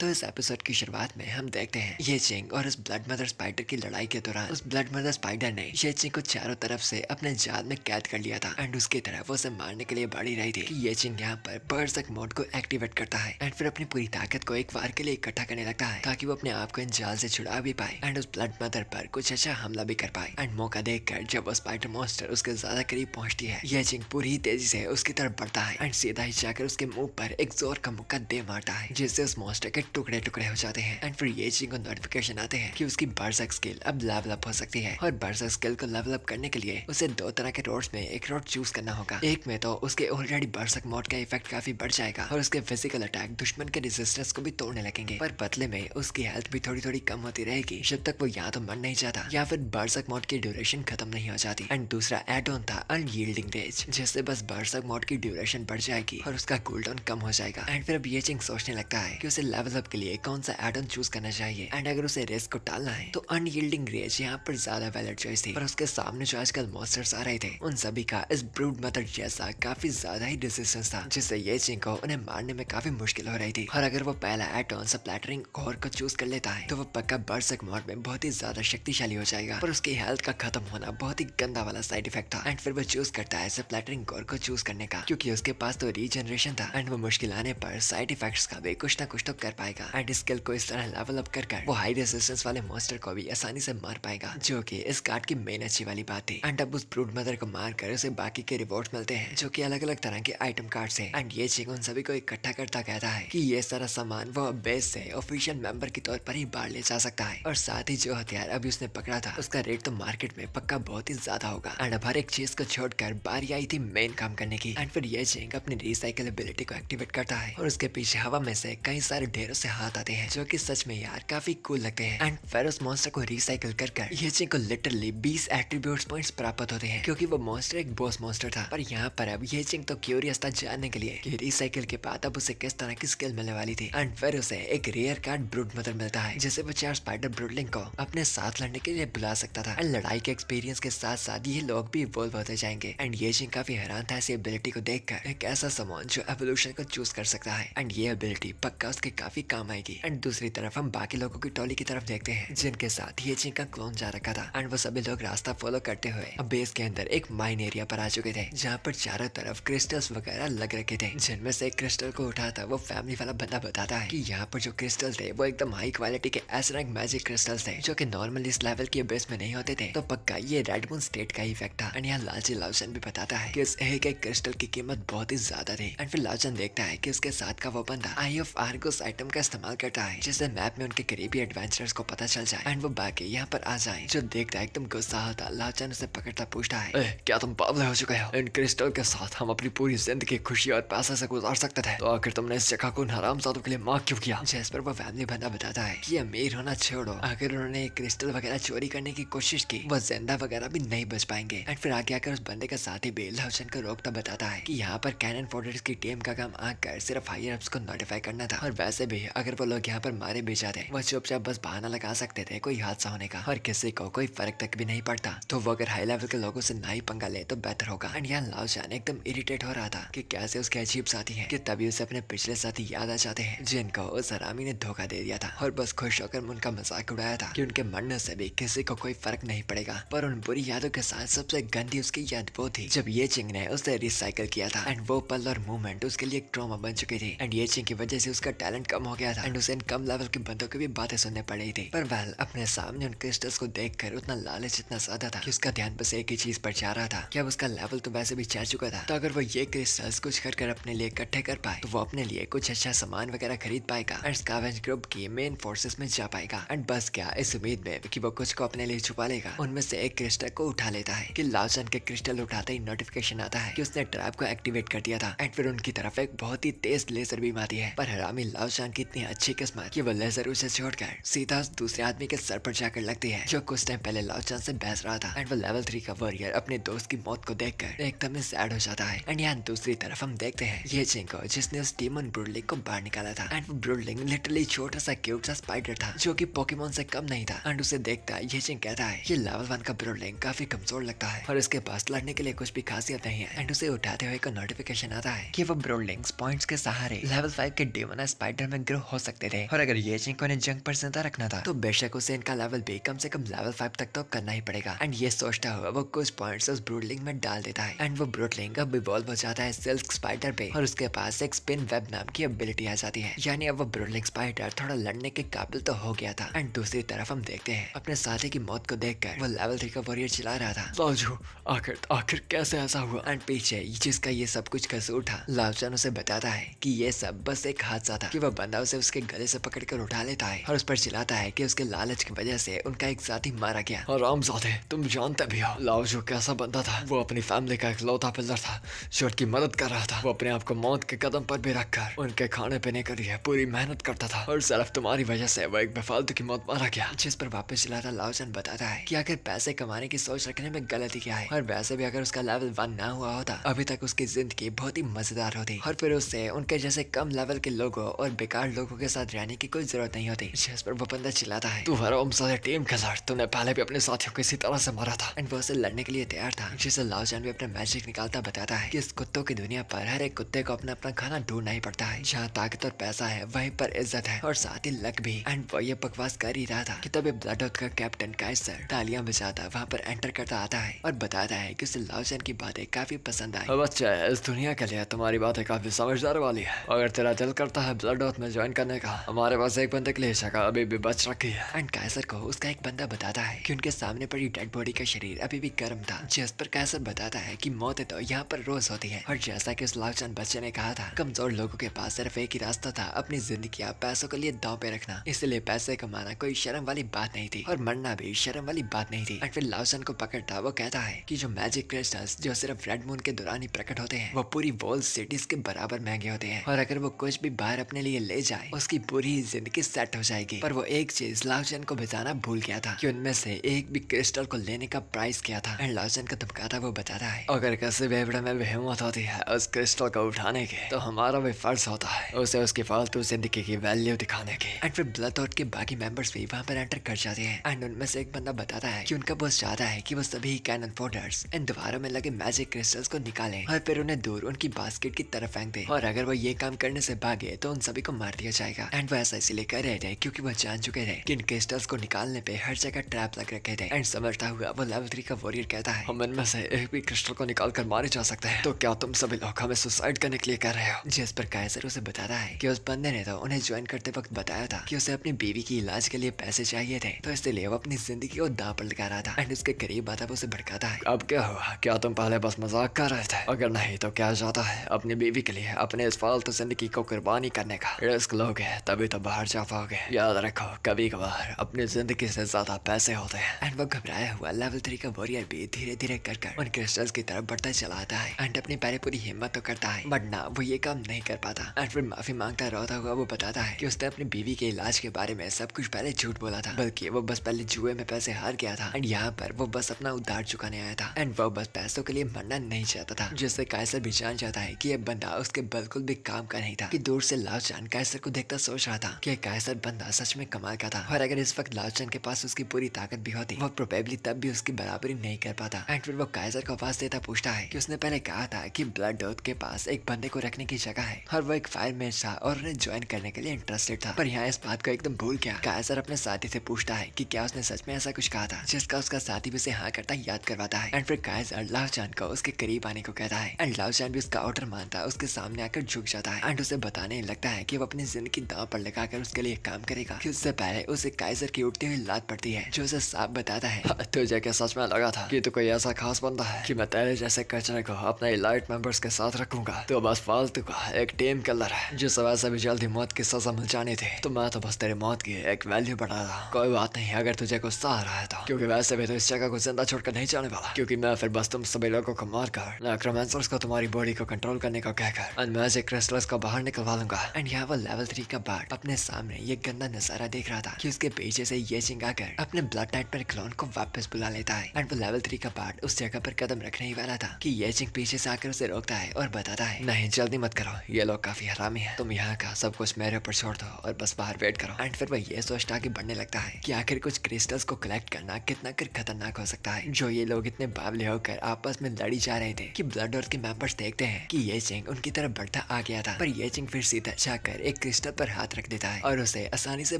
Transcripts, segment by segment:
तो इस एपिसोड की शुरुआत में हम देखते हैं ये चिंग और इस ब्लड मदर स्पाइडर की लड़ाई के दौरान उस ब्लड मदर स्पाइडर ने ये चिंग को चारों तरफ से अपने जाल में कैद कर लिया था एंड उसकी तरफ उसे मारने के लिए बढ़ी रही थी कि ये चिंग यहाँ पर बर्सर्क मोड को एक्टिवेट करता है एंड फिर अपनी पूरी ताकत को एक बार के लिए इकट्ठा करने लगता है ताकि वो अपने आप को इन जाल से छुड़ा भी पाए एंड उस ब्लड मदर पर कुछ अच्छा हमला भी कर पाए। एंड मौका देखकर जब वो स्पाइडर मॉन्स्टर उसके ज्यादा करीब पहुंचती है ये चिंग पूरी तेजी से उसकी तरफ बढ़ता है एंड सीधा ही जाकर उसके मुंह पर एक जोर का मुक्का दे मारता है जिससे उस मॉन्स्टर के टुकड़े टुकड़े हो जाते हैं एंड फिर ये चिंग को नोटिफिकेशन आते हैं कि उसकी बर्सर्क स्किल अब लेवल अप हो सकती है। और बर्सर्क स्किल को लेवल अप करने के लिए उसे दो तरह के रोड्स में एक रोड चूज करना होगा। एक में तो उसके ऑलरेडी बर्सर्क मोड का इफेक्ट काफी बढ़ जाएगा और उसके फिजिकल अटैक दुश्मन के रेजिस्टेंस को भी तोड़ने लगेंगे, पर बदले में उसकी हेल्थ भी थोड़ी थोड़ी कम होती रहेगी जब तक वो या तो मर नहीं जाता या फिर बर्सर्क मोड की ड्यूरेशन खत्म नहीं हो जाती। एंड दूसरा एड ऑन था अनयील्डिंग रेज, जिससे बस बर्सर्क मोड की ड्यूरेशन बढ़ जाएगी और उसका कूलडाउन कम हो जाएगा। एंड फिर अब ये चिंग सोचने लगता है कि उसे लेवल अप के लिए कौन सा एड ऑन चूज करना चाहिए एंड अगर उसे रेस को टालना है तो अनयील्डिंग रेज यहाँ पर ज्यादा वैलिड चॉइस थी। पर उसके सामने जो आजकल मॉन्स्टर्स आ रहे थे उन सभी का इस ब्रूड मदर जैसा काफी ज्यादा ही रेजिस्टेंस था जिससे ये चिंग को उन्हें मारने में काफी मुश्किल हो रही थी। और अगर वो पहला एड ऑन स्प्लैटरिंग कोर को चूज कर लेता है तो वो पक्का बर्सर्क मोड में बहुत ही ज्यादा शक्तिशाली हो जाएगा, पर उसकी हेल्थ का खत्म होना बहुत ही गंदा वाला साइड इफेक्ट था। एंड फिर वो चूज करता है स्प्लैटरिंग कोर को चूज करने का क्योंकि उसके पास तो रीजनरेशन था एंड वो मुश्किल आने पर साइड इफेक्ट्स का भी कुछ ना कुछ तो कर पाएगा एंड स्किल को इस तरह लेवल अप कर वो हाई रेजिस्टेंस वाले मॉन्स्टर को भी आसानी से मार पाएगा, जो कि इस कार्ड की मेन अच्छी वाली बात थी। एंड अब उस ब्रूड मदर को मार कर उसे बाकी के रिवॉर्ड्स मिलते हैं जो कि अलग अलग तरह के आइटम कार्ड्स हैं। एंड ये चिंग उन सभी को इकट्ठा करता कहता है कि ये सारा सामान वो बेस से ऑफिशियल मेंबर के तौर पर ही बाहर ले जा सकता है और साथ ही जो हथियार अभी उसने पकड़ा था उसका रेट तो मार्केट में पक्का बहुत ही ज्यादा होगा। एंड अब हर एक चीज को छोड़कर बारी आई थी मेन काम करने की। एंड फिर ये चिंग अपनी रिसाइकलेबिलिटी को एक्टिवेट करता है और उसके पीछे हवा में से कई सारे ढेरों से हाथ आते हैं जो कि सच में यार काफी कूल लगते हैं। एंड फिर उस मॉन्स्टर को रिसाइकल कर ये चिंग को लिटरली 20 एट्रीब्यूट्स पॉइंट्स प्राप्त होते हैं क्योंकि वो मॉन्स्टर एक बॉस मॉन्स्टर था। पर यहाँ पर अब ये चिंग तो क्यूरियस था जानने के लिए कि रिसाइकल के बाद अब उसे किस तरह की स्किल मिलने वाली थी। एंड फिर उसे एक रेयर कार्ड ब्रूड मदर मिलता है जिसे वो 4 स्पाइडर ब्रूडलिंग को अपने साथ लड़ने के लिए बुला सकता था। एंड लड़ाई के एक्सपीरियंस के साथ साथ ये लोग भी इवॉल्व होते जाएंगे। एंड ये चिंग काफी हैरान था ऐसी एबिलिटी को देखकर, एक ऐसा सामान जो एवोल्यूशन को चूज कर सकता है एंड ये एबिलिटी पक्का उसके काफी काम आएगी। एंड दूसरी तरफ हम बाकी लोगों की टोली की तरफ देखते हैं जिनके साथ ये चिंग का क्लोन जा रखा था। एंड वो सभी लोग रास्ता फॉलो करते हुए अब बेस के अंदर एक माइन एरिया पर आ चुके थे जहाँ पर चारों तरफ क्रिस्टल्स वगैरह लग रखे थे, जिनमें से एक क्रिस्टल को उठाता वो फैमिली वाला बंदा बताता है कि यहाँ पर जो क्रिस्टल थे वो एकदम हाई क्वालिटी के एस रैंक मैजिक क्रिस्टल्स थे जो कि नॉर्मल इस लेवल के बेस में नहीं होते थे। तो पक्का ये रेड मून स्टेट का इफेक्ट था। एंड यहाँ लालची लाउचन भी बताता है कि इस एक एक क्रिस्टल की कीमत बहुत ही ज्यादा थी। एंड फिर लाउचन देखता है कि उसके साथ का वो बंदा आई ऑफ आर्गोस आइटम का इस्तेमाल करता है जिससे मैप में उनके करीबी एडवेंचरर्स को पता चल जाए एंड वो बाकी यहाँ पर आ जाए। जो देखता है एकदम गुस्सा होता, लाउचन उसे पकड़ता पूछता है क्या तुम पागल हो चुके हो? इन क्रिस्टल के साथ हम अपनी पूरी जिंदगी खुशी और पैसे से गुजार सकते थे, तो आखिर तुमने इस जगह को हरामजादों के लिए मार्क क्यों किया? जिस पर वो फैमिली बंदा बताता है कि अमीर होना छोड़ो, अगर उन्होंने क्रिस्टल वगैरह चोरी करने की कोशिश की वो जिंदा वगैरह भी नहीं बच पाएंगे। एंड फिर आगे आकर उस बंदे का साथी भी लाउचन को रोकता बताता है कि यहाँ पर कैनन फोर्ट्रेस की टीम का काम आकर सिर्फ हायर अप्स को नोटिफाई करना था और वैसे भी अगर वो लोग यहाँ पर मारे भी जाते वो चुपचाप बस बहाना लगा सकते थे कोई हादसा होने का और किसी को कोई फर्क तक भी नहीं पड़ता। तो वो अगर हाई लेवल के लोगों से ना ही पंगा ले तो बेहतर होगा। एंड यहाँ लाउचन एकदम इरिटेट हो रहा था कि कैसे उसके अजीब साथी हैं कि तभी उसे अपने पिछले साथी याद आ जाते हैं जिनको उस हरामी ने धोखा दे दिया था और बस खुश होकर उनका मजाक उड़ाया था कि उनके मरने से भी किसी को कोई फर्क नहीं पड़ेगा। पर उन बुरी यादों के साथ सबसे गंदी उसकी याद वो थी जब ये चिंग ने उसे रिसाइकल किया था। एंड वो पल और मूवमेंट उसके लिए एक ट्रॉमा बन चुकी थी। एंड ये चिंग की वजह से उसका टैलेंट कम हो गया था एंड उसे इन कम लेवल के बंदों की भी बातें सुनने पड़ रही थी। पर वेल अपने सामने उन क्रिस्टल्स को देखकर उतना लालच इतना ज्यादा था कि उसका ध्यान बस एक ही चीज पर जा रहा था कि अब उसका लेवल तो वैसे भी चढ़ चुका था, तो अगर वो ये क्रिस्टल्स कुछ कर अपने लिए इकट्ठे कर पाए तो वो अपने लिए कुछ अच्छा सामान वगैरह खरीद पाएगा एंड स्कैवेंज ग्रुप की मेन फोर्सेस में जा पाएगा। एंड बस क्या इस उम्मीद में कि वो कुछ को अपने लिए छुपा लेगा, उनमें से एक क्रिस्टल को उठा लेता है कि लाउचन के क्रिस्टल उठाते ही नोटिफिकेशन आता है कि उसने ट्रैप को एक्टिवेट कर दिया था। एंड फिर उनकी तरफ एक बहुत ही तेज लेजर बीम आती है, पर हरामी लाउचन की इतनी अच्छी किस्मत कि वो लेजर उसे छोड़कर सीधा उस दूसरे आदमी के सर पर जाकर लगती है जो कुछ टाइम पहले लाउचन से बहस रहा था। एंड वो लेवल 3 का वॉरियर अपने दोस्त की मौत को देखकर एकदम सैड हो जाता है। एंड यहाँ दूसरी तरफ हम देखते हैं ये चिंग को जिसने उस डीमन ब्रूडलिंग को बाहर निकाला था। एंड वो ब्रूडलिंग लिटरली छोटा सा क्यूट सा स्पाइडर था जो कि पोकेमोन से कम नहीं था। एंड उसे देखता है ये चिंग कहता है ये लेवल 1 का ब्रूडलिंग काफी कमजोर लगता है और इसके पास लड़ने के लिए कुछ भी खासियत नहीं है। एंड उसे उठाते हुए एक नोटिफिकेशन आता है कि वो ब्रूडलिंग्स पॉइंट्स के सहारे लेवल 5 के डेमोना स्पाइडर में ग्रो हो सकते थे, और अगर ये चिंग को इन्हें जंग पर जिंदा रखना था तो बेशक उसे इनका लेवल भी कम से कम लेवल 5 तक तो करना ही पड़ेगा। एंड ये सोचता हुआ वो कुछ पॉइंट्स उस ब्रूडलिंग में डाल देता है एंड वो ब्रूडलिंग अब इवॉल्व हो जाता है सिल्क स्पाइडर पे, और उसके पास एक स्पिन वेब नाम की एबिलिटी आ जाती है, यानी अब वो ब्रूडलिंग स्पाइडर थोड़ा लड़ने के काबिल तो हो गया था। एंड दूसरी तरफ हम देखते हैं अपने साथी की मौत को देखकर वो लेवल 3 का वॉरियर चिल्ला रहा था, लाओजू आखिर कैसे ऐसा हुआ। एंड पीछे जिसका ये सब कुछ कसूर था, लाओचन उसे बताता है कि ये सब बस एक हादसा था, कि वह बंदा उसे उसके गले से पकड़कर उठा लेता है और उस पर चिल्लाता है कि उसके लालच की वजह से उनका एक साथी मारा गया। हरामजादे, तुम जानते भी हो लाओजू कैसा बंदा था। वो अपनी फैमिली का इकलौता पिलर था जो उनकी मदद कर रहा था। वो अपने आप को मौत के कदम पर भी रखकर उनके खाने पीने के लिए पूरी मेहनत करता था, और सिर्फ तुम्हारी वजह से वो एक बेफालतू की मौत मारा गया। जिस पर वापस चिल्लाता लाओचन बताता है कि आखिर पैसे कमाने की सोच रखने में गलती क्या है, और वैसे भी अगर उसका लेवल 1 ना हुआ होता अभी तक उसकी जिंदगी बहुत ही मजेदार होती, और फिर उससे उनके जैसे कम लेवल के लोगों और बेकार लोगों के साथ रहने की कोई जरूरत नहीं होती। जिस पर वो बंदा चिल्लाता है, तू हरामजादे टीम का लड़, तूने पहले भी अपने साथियों को इसी तरह से मारा था। एंड वो उसे लड़ने के लिए तैयार था। जिसे लाओचन भी अपना मैजिक निकालता बताता है कि इस कुत्तों की दुनिया पर हर एक कुत्ते को अपना अपना खाना ढूंढना ही पड़ता है। जहाँ ताकत और पैसा है वहीं पर इज्जत है, और साथ ही लक भी। एंड वो ये बकवास कर ही रहा था कि तभी ब्लड आउट का कैप्टन काइसर तालियां बजाता वहाँ पर एंटर करता आता है और बताता है कि उसे लाओचन की बातें काफी पसंद आई। बच्चा, इस दुनिया के लिए तुम्हारी बातें काफी समझदार वाली है। अगर तेरा दिल करता है ब्लड आउट में ज्वाइन करने का, हमारे पास एक बंदे के लिए जगह अभी भी बच रखी है। एंड काइसर को उसका एक बंदा बताता है कि उनके सामने पड़ी डेड बॉडी का शरीर अभी भी गर्म था। जिस पर काइसर बताता है कि मौतें तो यहाँ पर रोज होती है, और जैसा कि उस लाओचन बच्चे ने कहा था, कमजोर लोगों के पास सिर्फ एक ही रास्ता था अपनी जिंदगी पैसों के लिए दांव पे रखना। इसलिए पैसे कमाना कोई शर्म वाली बात नहीं थी, और मरना भी शर्म वाली बात नहीं थी। एंड फिर लाओचन को पकड़ता वो कहता है कि जो मैजिक क्रिस्टल्स जो सिर्फ रेड मून के दौरान ही प्रकट होते हैं वो पूरी वॉल सिटीज के बराबर महंगे होते हैं, और अगर वो कुछ भी बाहर अपने लिए ले जाए उसकी पूरी जिंदगी सेट हो जाएगी। पर वो एक चीज लाओचन को बताना भूल गया था कि उनमें से एक भी क्रिस्टल को लेने का प्राइस क्या था। एंड लाओचन का धमकाता वो बताता है, अगर किसी बेवड़े में भी हिम्मत होती है उस क्रिस्टल को उठाने की, तो हमारा भी फर्ज होता है उसे उसकी फालतू जिंदगी की वैल्यू दिखाने की। एंड फिर ब्लड आउट के बाकी मेंबर्स भी वहाँ पर एंटर कर जाते हैं। एंड उनमें से एक बंदा बताता है कि उनका बॉस चाहता है कि वो सभी कैनन फोडर्स इन दीवारों में लगे मैजिक क्रिस्टल्स को निकालें और फिर उन्हें दूर उनकी बास्केट की तरफ फेंक दे, और अगर वो ये काम करने से भागे तो उन सभी को मार दिया जाएगा। एंड वो ऐसा इसीलिए कर रहे थे क्योंकि वो जान चुके थे कि इन क्रिस्टल्स को निकालने पे हर जगह ट्रैप लग रखे थे। एंड समझता हुआ वो लेवल 3 का वॉरियर कहता है, हम इनमें से एक भी क्रिस्टल को निकाल कर मारे जा सकते हैं, तो क्या तुम सभी लोग हमें सुसाइड करने के लिए कर रहे हो। जिस पर काइसर उसे बताता है कि उस बंदे ने तो उन्हें ज्वाइन करते वक्त बताया था कि उसे अपनी बीवी की इलाज के लिए पैसे चाहिए थे, तो इसलिए वो अपनी जिंदगी को दांव पर लगा रहा था। एंड उसके करीब आता वो उसे भड़काता है, अब क्या हुआ, क्या तुम पहले बस मजाक कर रहे थे? अगर नहीं तो क्या जाता है अपनी बीवी के लिए अपने इस फालतू जिंदगी को कुर्बानी करने का रिस्क लोगे तभी तो बाहर जा पाओगे। याद रखो कभी कभार अपनी जिंदगी से ज्यादा पैसे होते हैं। एंड वो घबराया हुआ लेवल 3 का वॉरियर भी धीरे धीरे कर उन क्रिस्टल्स की तरफ बढ़ता चला आता है। एंड अपनी पहले पूरी हिम्मत तो करता है बट ना वो ये काम नहीं कर पाता। एंड फिर माफी मांगता रोता हुआ वो बताता है कि उसने अपनी बीवी के इलाज के बारे में सब कुछ पहले झूठ बोला था, बल्कि वो बस पहले जुए में पैसे हार गया था। एंड यहाँ पर वो बस अपना उधार चुकाने आया था, एंड वो बस पैसों के लिए मरना नहीं चाहता था। जिससे काइसर भी जान जाता है कि ये बंदा उसके बिल्कुल भी काम का नहीं था। कि दूर से लाओचन काइसर को देखता सोच रहा था कि काइसर बंदा सच में कमाल का था, और अगर इस वक्त लाओचन के पास उसकी पूरी ताकत भी होती वो प्रोबेबली तब भी उसकी बराबरी नहीं कर पाता। एंड फिर वो काइसर को आवाज देता पूछता है कि उसने पहले कहा था कि ब्लड आउट के पास एक बंदे को रखने की जगह है, और वो एक फायरमैन था और उन्हें ज्वाइन करने के लिए इंटरेस्टेड था। पर यहाँ इस बात को एकदम भूल गया। काइसर अपने साथी से पूछता है कि क्या उसने सच में ऐसा कुछ कहा था, जिसका उसका साथी भी उसे हाँ करता याद करवाता है। एंड फिर काइसर लाओचन को उसके करीब आने को कहता है, एंड लाओचन भी उसका ऑर्डर मानता उसके सामने आकर झुक जाता है। एंड उसे बताने लगता है कि वो अपनी जिंदगी दांव पर लगाकर उसके लिए काम करेगा। कि उससे पहले उसे काइसर की उठती हुई लात पड़ती है, जो उसे साफ बताता है, तुझे क्या सच में लगा था कि तू कोई ऐसा खास बंदा है कि मैं तेरे जैसे कचरे को अपने इलाइट मेंबर्स के साथ रखूंगा? तो बस फालतू का एक टीम किलर है जिसे वैसे भी जल्दी मौत की सजा मिल जानी थी, तो मैं तो बस तेरी मौत की एक वैल्यू बढ़ा रहा। कोई बात नहीं अगर तुझे गुस्सा आ रहा है तो, क्योंकि वैसे भी तो इस जगह को जिंदा छोड़कर नहीं जाने वाला, क्योंकि मैं फिर बस तुम सभी लोगों को मारकर नेक्रोमैंसर्स को तुम्हारी बॉडी को कंट्रोल करने को कहकर अनमैजिक क्रिस्टल्स को बाहर निकलवा लूंगा। एंड यहाँ वो लेवल 3 का बार्ड अपने सामने ये गंदा नजारा देख रहा था कि उसके पीछे से ये चिंग आकर अपने ब्लड टाइट पर क्लोन को वापस बुला लेता है। एंड वो लेवल 3 का बार्ड उस जगह पर कदम रखने ही वाला था कि ये चिंग पीछे से आकर उसे रोकता है और बताता है, नहीं जल्दी मत करो, ये लोग काफी हरामी है, तुम यहाँ का सब कुछ मेरे ऊपर छोड़ दो और बस बाहर वेट करो। एंड फिर वो ये सोचता आगे बढ़ने लगता है कि आखिर कुछ क्रिस्टल्स को कलेक्ट करना कितना कर खतरनाक हो सकता है, जो ये लोग इतने बावले होकर आपस में लड़ी जा रहे थे कि ब्लड और के मेंबर्स देखते हैं कि ये चिंग उनकी तरफ बढ़ता आ गया था। पर ये चिंग फिर सीधा जाकर एक क्रिस्टल पर हाथ रख देता है और उसे आसानी से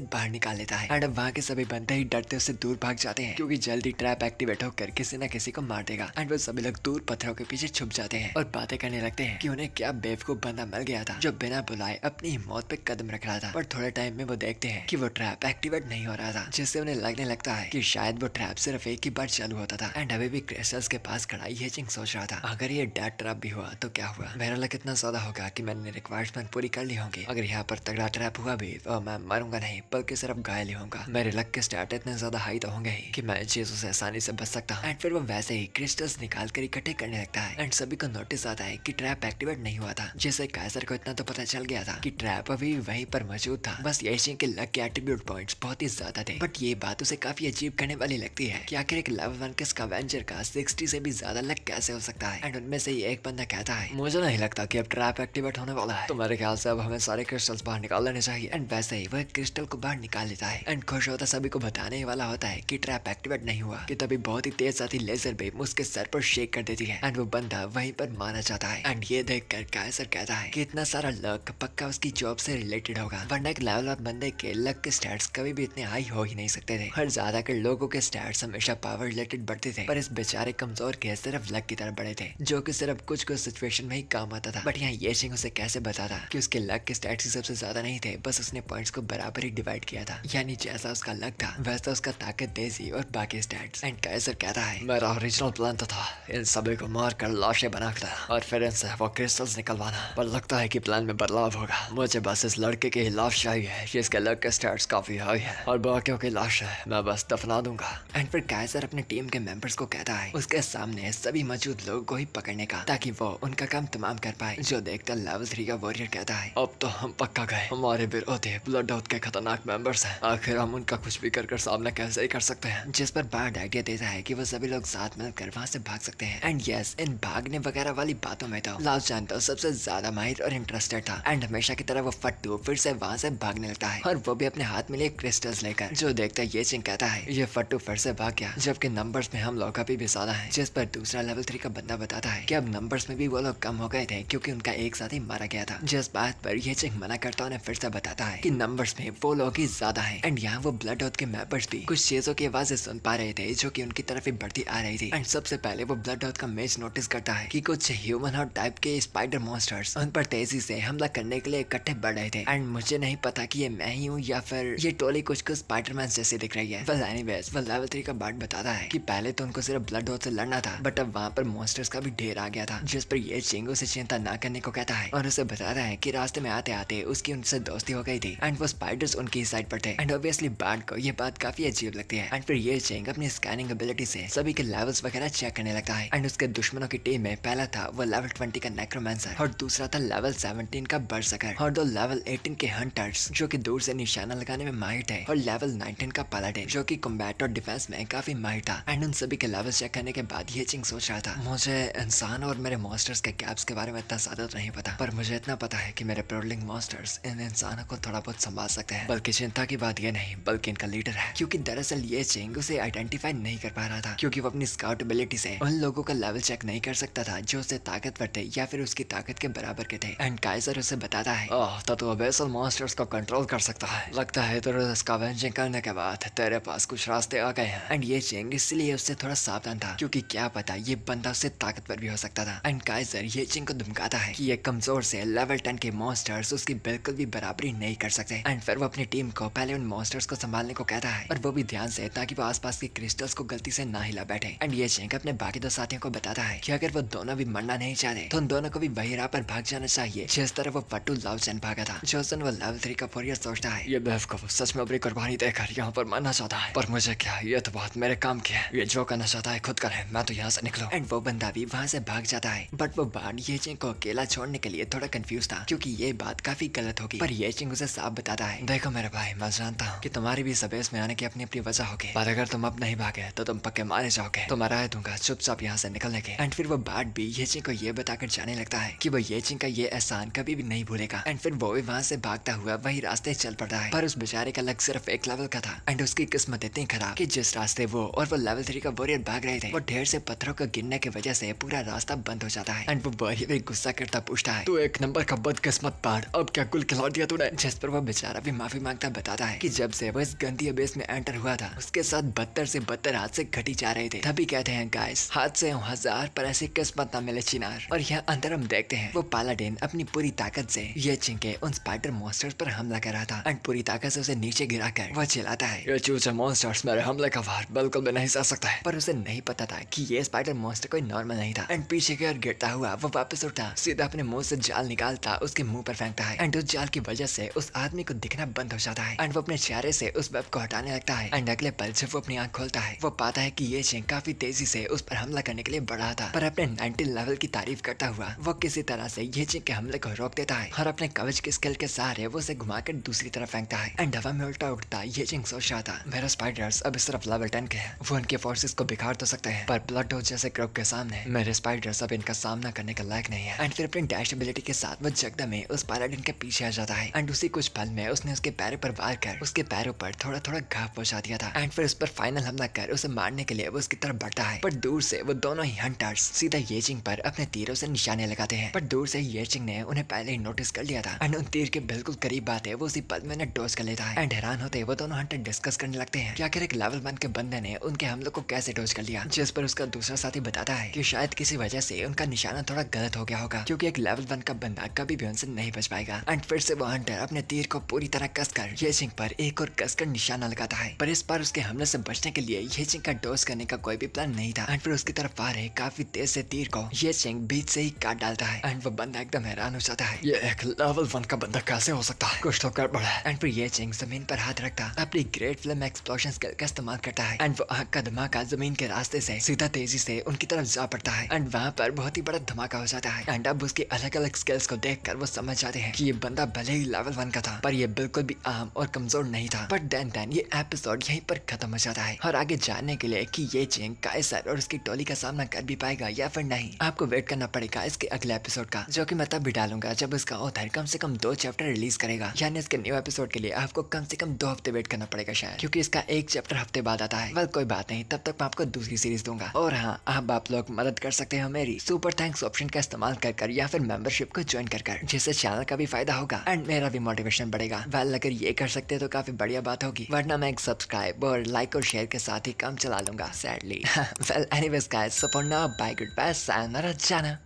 बाहर निकाल लेता है। एंड अब वहाँ के सभी बंदे ही डरते उससे दूर भाग जाते हैं क्योंकि जल्दी ट्रैप एक्टिवेट होकर किसी न किसी को मार देगा। एंड वो सभी लोग दूर पत्थरों के पीछे छुप जाते हैं और बातें करने लगते हैं कि उन्हें क्या बेवकूफ बंदा मिल गया था जो बिना बुलाए अपनी मौत पे कदम रख रहा था। पर थोड़े टाइम में वो देखते हैं कि वो ट्रैप एक्टिवेट नहीं हो रहा था, जिससे उन्हें लगने लगता है कि शायद वो ट्रैप सिर्फ एक ही बार चालू होता था। एंड अभी भी क्रिस्टल्स के पास खड़ा ये चिंग सोच रहा था अगर ये डेड ट्रैप भी हुआ तो क्या हुआ, मेरा लक इतना ज्यादा होगा कि मैंने रिक्वायरमेंट पूरी कर ली होंगी। अगर यहाँ पर तगड़ा ट्रैप हुआ भी तो मैं मरूंगा नहीं बल्कि सिर्फ घायल ही होऊंगा। मेरे लक के स्टैट इतने ज्यादा हाई तो होंगे ही कि मैं इन चीजों से आसानी से बच सकता हूँ। एंड फिर वो वैसे ही क्रिस्टल्स निकाल कर इकट्ठे करने लगता है। एंड सभी को नोटिस आता है कि ट्रैप एक्टिवेट नहीं हुआ था, जिससे काइजर को इतना तो पता चल गया था कि ट्रैप अभी वहीं पर मौजूद था। बस ये चिंग के लक के एट्रीब्यूट पॉइंट्स बहुत ही ज्यादा थे। बट ये बात उसे काफी अजीब करने वाली लगती है कि आखिर एक लेवल 1 के स्कैवेंजर का 60 से भी ज्यादा लक कैसे हो सकता है। एंड उनमें से ही एक बंदा कहता है मुझे नहीं लगता कि अब ट्रैप एक्टिवेट होने वाला है, तो मेरे ख्याल से अब हमें सारे क्रिस्टल्स बाहर निकाल लेने चाहिए। एंड वैसे ही वो एक क्रिस्टल को बाहर निकाल लेता है एंड खुश होता सभी को बताने वाला होता है कि ट्रैप एक्टिवेट नहीं हुआ कि तभी बहुत ही तेज आती लेजर बीम उसके सर पर शेक कर देती है एंड वो बंदा वहीं पर मारा जाता है। एंड ये देखकर काइजर कहता है कि इतना सारा लक पक्का उसकी जॉब से रिलेटेड होगा, वरना एक लेवल 1 बंदे के लक के स्टैट्स कभी भी इतने हाई हो ही नहीं सकते थे। हर ज्यादातर लोगों के स्टैट्स हमेशा पावर रिलेटेड बढ़ते थे, पर इस बेचारे कमजोर के सिर्फ लक की तरह बढ़े थे, जो कि सिर्फ कुछ कुछ सिचुएशन में ही काम आता था। बट यहाँ ये चिंग उसे कैसे बताता कि उसके लक के स्टैट्स ही सबसे ज्यादा नहीं थे, बस उसने पॉइंट्स को बराबर ही डिवाइड किया था, यानी जैसा उसका लक था वैसा उसका ताकत, तेजी और बाकी स्टैट्स। एंड काइजर कहता है मेरा ओरिजिनल प्लान तो था इन सभी को मार कर लाशें बनाकर और फिर इनसे वो क्रिस्टल्स निकलवाना, पर लगता है कि प्लान में बदलाव होगा। मुझे बस इस लड़के की लाश चाहिए जिसके लक के स्टैट्स काफी हाई है और बाकियों की लाश है मैं बस दफना दूंगा। एंड फिर काइजर अपने टीम के मेंबर्स को कहता है उसके सामने सभी मौजूद लोगों को ही पकड़ने का, ताकि वो उनका काम तमाम कर पाए। जो देखता लेवल 3 का वॉरियर कहता है अब तो हम पक्का गए, हमारे विरोधी ब्लड आउट के खतरनाक मेंबर्स हैं, आखिर हम उनका कुछ भी कर सामना कैसे ही कर सकते हैं। जिस पर बार्ड आइडिया देता है कि वो सभी लोग साथ मिलकर वहाँ से भाग सकते हैं। एंड यस, इन भागने वगैरह वाली बातों में तो लाओ जानता सबसे ज्यादा माहिर और इंटरेस्टेड था। एंड हमेशा की तरह वो फट्टू फिर से वहाँ से भागने लगता है और वो भी अपने हाथ में लिए क्रिस्टल्स लेकर। जो देखता ये चिंग कहता है ये फट्टू फिर से भाग गया, जबकि नंबर्स में हम लोग अभी भी ज्यादा है। जिस पर दूसरा लेवल 3 का बंदा बताता है कि अब नंबर्स में भी वो लोग कम हो गए थे क्योंकि उनका एक साथ ही मारा गया था। जिस बात पर ये चिंग मना करता उन्हें फिर से बताता है कि नंबर्स में वो लोग ही ज्यादा है। एंड यहाँ वो ब्लड आउट के मैपर्स भी कुछ चीजों की आवाजें सुन पा रहे थे जो कि उनकी तरफ ही बढ़ती आ रही थी। एंड सबसे पहले वो ब्लड आउट का मेज नोटिस करता है कि कुछ ह्यूमन हार्ट टाइप के स्पाइडर मॉन्स्टर्स उन पर तेजी से हमला करने के लिए इकट्ठे बढ़ रहे थे। एंड मुझे नहीं पता कि ये मैं ही हूँ या फिर ये टोली कुछ कुछ स्पाइडरमैन जैसी दिख रही है। well anyways, वो लेवल 3 का बार्ड बताता है कि पहले तो उनको सिर्फ ब्लड आउट से लड़ना था, बट अब वहाँ पर मॉन्स्टर्स का भी ढेर आ गया था। जिस पर ये चिंगू से चिंता ना करने को कहता है और उसे बताता है कि रास्ते में आते आते उसकी उनसे दोस्ती हो गई थी एंड वो स्पाइडर्स उनकी साइड पर थे। एंड ऑब्वियसली बार्ड को ये बात काफी अजीब लगती है। एंड फिर ये चिंग अपनी स्कैनिंग एबिलिटी से सभी के लेवल्स वगैरह चेक करने लगता है। एंड उसके दुश्मनों की टीम में पहला था वो लेवल 20 का नेक्रोमैंसर और दूसरा था लेवल 17 का बर्सकर और दो लेवल 18 के हंटर्स जो कि दूर से निशाना लगाने में माहिर थे और लेवल 19 का पालाडिन जो कि कॉम्बैट और डिफेंस में काफी माहिर था। एंड उन सभी के लेवल चेक करने के बाद ये चिंग सोच रहा था मुझे इंसान और मेरे मॉन्स्टर्स के गैप्स के बारे में इतना ज्यादा तो नहीं पता, पर मुझे इतना पता है कि मेरे प्रोलिंग मॉन्स्टर्स इन इंसानों को थोड़ा बहुत संभाल सकते हैं। बल्कि चिंता की बात ये नहीं बल्कि इनका लीडर है, क्योंकि दरअसल ये चिंग उसे आइडेंटिफाई नहीं कर पा रहा था क्योंकि वो अपनी स्काउट एबिलिटी से उन लोगों का लेवल चेक नहीं कर सकता था जो उससे ताकतवर थे या फिर उसकी ताकत के बराबर के थे। एंड काइजर उसे बताता है तो तू अबेसल मॉन्स्टर्स को कंट्रोल कर सकता है, लगता है तो स्कैवेंजिंग करने के बाद तेरे पास कुछ रास्ते आ गए हैं। एंड ये चिंग इसलिए उससे थोड़ा सावधान था क्योंकि क्या पता ये बंदा उससे ताकतवर भी हो सकता था। एंड काइजर ये चिंग को धमकाता है कि ये कमजोर से लेवल 10 के मॉन्स्टर्स उसकी बिल्कुल भी बराबरी नहीं कर सकते। एंड फिर वो अपनी टीम को पहले उन मॉन्स्टर्स को संभालने को कहता है और वो भी ध्यान से, ताकि वो आसपास के क्रिस्टल्स को गलती से ना हिला बैठे। एंड ये चिंग अपने बाकी दो साथियों को बताता है कि अगर वो दोनों भी मरना नहीं चाहते तो उन दोनों को भी वही राह पर भाग जाना चाहिए जिस तरह वो फट्टू लाओचन भागा था। जोसन वो लेवल 3 का वॉरियर सोचता है ये बेवकूफ सच में अपनी कुर्बानी देकर यहाँ पर मरना चाहता है, पर मुझे क्या, ये तो बात मेरे काम की है, ये जो करना चाहता है खुद करे, मैं तो यहाँ से निकलूं। एंड वो बंदा भी वहाँ से भाग जाता है। बट वो बार्ड ये चिंग को अकेला छोड़ने के लिए थोड़ा कंफ्यूज था क्योंकि ये बात काफी गलत होगी, पर ये चिंग उसे साफ बताता है देखो मेरे भाई, मैं जानता हूँ कि तुम्हारी भी सब में आने की अपनी अपनी वजह होगी, पर अगर तुम अब नहीं भागे तो तुम पक्के मारे जाओगे, तो मैं राय दूंगा चुपचाप यहाँ से निकलने के। एंड फिर वो बार्ड भी ये चिंग को ये बताकर जाने लगता है कि वो ये चिंग का ये एहसान कभी भी नहीं भूलेगा। एंड फिर वो भी वहाँ से भागता हुआ वही रास्ते चल पड़ता है, पर उस बेचारे का लक सिर्फ एक लेवल का था। एंड उसकी किस्मत इतनी खराब कि जिस रास्ते वो और वो लेवल 3 का वॉरियर भाग रहे थे वो ढेर से पत्थरों का गिरने की वजह से पूरा रास्ता बंद हो जाता है। एंड वो वही भी गुस्सा करता पूछता है तू एक नंबर का बदकिस्मत बार्ड, अब क्या का कुल खिला दिया तूने। जिस पर वो बेचारा भी माफी मांगता बताता है कि जब से वो इस गंदी अबेस में एंटर हुआ था उसके साथ बदतर से बदतर हादसे घटी जा रहे थे। तभी कहते हैं गाइस, हादसे हों हजार पर ऐसी किस्मत ना मिले चिनार। और यहाँ अंदर हम देखते हैं वो पालाडिन अपनी पूरी ताकत से ये चिंके उन स्पाइडर मॉन्स्टर्स पर हमला कर रहा था एंड पूरी ताकत से उसे नीचे गिरा कर वो चिल्लाता है, ये चूचे मॉन्स्टर्स मेरे हमले का वार बिल्कुल भी नहीं सह सकता है। पर उसे नहीं पता था कि ये स्पाइडर मॉन्स्टर कोई नॉर्मल नहीं था एंड पीछे की ओर गिरता हुआ वो वापस उठा, सीधा अपने मुंह से जाल निकालता उसके मुंह पर फेंकता है एंड उस जाल की वजह से उस आदमी को दिखना बंद हो जाता है एंड वो अपने चेहरे से उस वेब को हटाने लगता है एंड अगले पल जब वो अपनी आंख खोलता है वो पाता है कि ये चिंग काफी तेजी से उस पर हमला करने के लिए बढ़ा था। पर अपने 19 लेवल की तारीफ करता हुआ वो किसी तरह से ये चिंग के हमले को रोक देता है और अपने कवच के स्किल के सहारे वो उसे घुमाकर दूसरी तरफ फेंकता है एंड हवा में उल्टा उठता ये चिंग सोच रहा था, मेरा स्पाइडर्स अब सिर्फ लेवल 10 के हैं, वो उनके फोर्सेस को बिगाड़ तो सकते हैं पर ब्लड डॉग जैसे ग्रुप के सामने मेरे स्पाइडर्स अब इनका सामना करने का लायक नहीं है। एंड फिर अपनी डैश एबिलिटी के साथ वो जगदा में उस पालाडिन के पीछे आ जाता है एंड उसी कुछ पल में उसने उसके पैरों पर वार कर उसके पैरों पर थोड़ा थोड़ा घाव पहुंचा दिया था एंड फिर उस पर फाइनल हमला कर उसे मारने के लिए वो उसकी तरफ बढ़ता है। पर दूर से वो दोनों ही हंटर्स सीधा ये चिंग पर अपने तीरों से निशाने लगाते हैं। पर दूर से ये चिंग ने उन्हें पहले ही नोटिस कर लिया था एंड उन तीर के बिल्कुल करीब आते वो उसी पल में डोज कर लेता है एंड हैरान होते वो दोनों हंटर डिस्कस करने लगते हैं कि आखिर एक लेवल 1 के बंदे ने उनके हमलों को कैसे डोज कर लिया। जिस पर उसका दूसरा साथी बताता है कि शायद किसी वजह से उनका निशाना थोड़ा गलत हो गया होगा क्योंकि एक लेवल 1 का बंदा कभी भी उनसे नहीं बच पाएगा। एंड फिर से वो हंटर अपने तीर को पूरी तरह कसकर ये चिंग पर एक और कसकर निशाना लगाता है पर इस बार उसके हमले से बचने के लिए ये चिंग का डोज करने का कोई भी प्लान नहीं था एंड फिर उसकी तरफ आ रहे काफी तेज से तीर को ये चिंग बीच से ही काट डालता है एंड वो बंदा एकदम हैरान हो जाता है, ये एक लेवल 1 का बंदा कैसे हो सकता है, कुछ तो गड़बड़ है। एंड फिर ये चिंग जमीन पर हाथ रखता अपनी ग्रेट फ्लेम एक्सप्लोजन स्किल का इस्तेमाल करता है एंड वो आग का धमाका जमीन के रास्ते से सीधा तेजी से उनकी तरफ जा पड़ता है एंड वहाँ पर बहुत ही बड़ा धमाका हो जाता है एंड अब उसके अलग अलग स्किल्स को देखकर वो समझ जाते हैं कि ये बंदा भले ही लेवल 1 का था पर ये बिल्कुल भी आम और कमजोर नहीं था। बट देन ये एपिसोड यहीं पर खत्म हो जाता है और आगे जानने के लिए कि ये चिंग काइसर और उसकी टोली का सामना कर भी पाएगा या फिर नहीं, आपको वेट करना पड़ेगा इसके अगले एपिसोड का, जो कि मैं तब भी डालूंगा जब इसका ऑथर कम से कम 2 चैप्टर रिलीज करेगा। यानी इसके न्यू एपिसोड के लिए आपको कम से कम 2 हफ्ते वेट करना पड़ेगा शायद, क्योंकि इसका एक चैप्टर हफ्ते बाद आता है। वेल कोई बात नहीं, तब तक मैं आपको दूसरी सीरीज दूंगा। और हाँ, आप लोग मदद कर सकते हो मेरी सुपर थैंक्स ऑप्शन का इस्तेमाल कर या फिर मेंबरशिप को ज्वाइन कर, जिससे चैनल का भी फायदा होगा एंड मेरा भी मोटिवेशन बढ़ेगा। वेल अगर ये कर सकते तो काफी बढ़िया बात होगी, वरना मैं एक सब्सक्राइब और लाइक और शेयर के साथ ही काम चला लूंगा sadly. Well anyways guys, so for now bye, goodbye, sayonara, जाना।